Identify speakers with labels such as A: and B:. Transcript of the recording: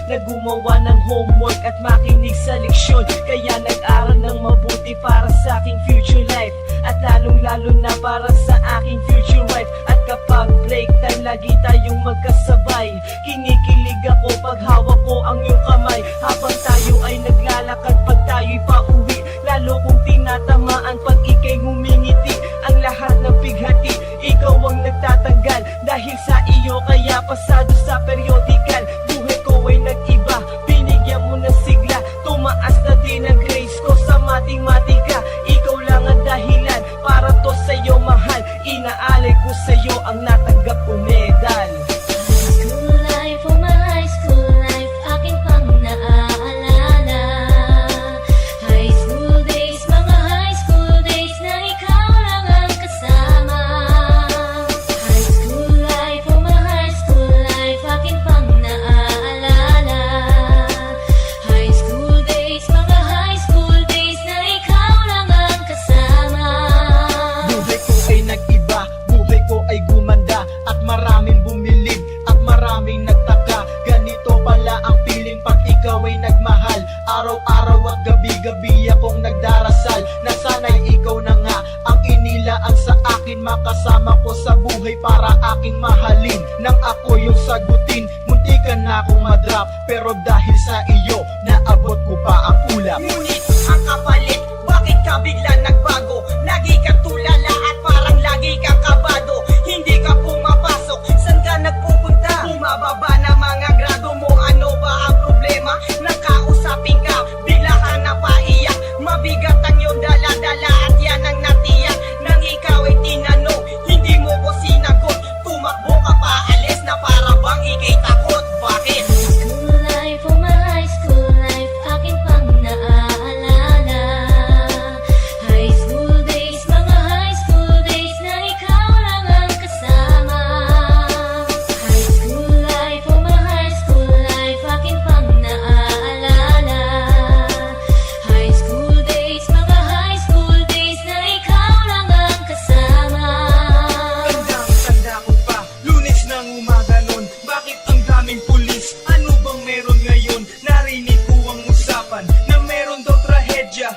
A: na gumawa ng homework at makinig sa leksyon. Kaya nag-aral ng mabuti para sa aking future life, at lalong-lalo na para sa aking future wife. At kapag break time, lagi tayong magkasabay. Kinikilig ako pag hawak ko ang iyong kamay, habang tayo ay naglalakad pag tayo'y pauwi. Lalo kong tinatamaan pag ika'y ngumingiti. Ang lahat ng bighati, ikaw ang nagtatanggal. Dahil sa iyo kaya pasado sa periodical. Buhay ko ay nag-iba, binigyan mo ng sigla. Tumaas na din ang grades ko sa matematika. Ikaw lang ang dahilan para to sa'yo mahal. Inaalay ko sa'yo ang natanggap kong medal.
B: School life, oh my high school life, akin pang naaalala. High school days, mga high school days na ikaw lang ang kasama. High school life, oh my high school life, akin pang naaalala. High school days, mga high school days na ikaw lang ang kasama.
C: Buhay ko ay nag-iba, buhay ko ay gumanda, at maraming bumilig, at maraming nagtaka. Ganito pala ang feeling pag ikaw ay nagmahal. Araw-araw at gabi-gabi akong nagdarasal na sana'y ikaw na nga ang inilaan sa akin. Makasama ko sa buhay para aking mahalin. Nang ako yung sagutin, muntikan na akong madrop, pero dahil sa iyo, naabot ko pa ang ulap.
A: Ngunit ang kapalit, bakit ka bigla nagbago? Lagi kang tulala at parang lagi kang kabado. Hindi ka pumapasok, saan ka nagpupunta? Bumababa na mga grado mo, ano ba ang problema? Nakausapin ka, bigla ka napaiyak. Mabigat ang iyong dala-dala at yan ang natiyak. Nang ikaw ay tinanong, hindi mo ko sinagot. Tumakbo ka pa, alis na para bang ikay takot. Bakit?
B: School life, oh my high school life, akin pang naaalala. High school days, mga high school days na ikaw lang ang kasama. High school life, oh my high school life, akin pang naaalala. High school days, mga high school days na ikaw lang ang kasama.
A: Tandang-tanda ko pa, Lunes ng umaga nun. Bakit ang daming pulis? Ano bang meron ngayon? Narinig ko ang usapan na meron daw trahedya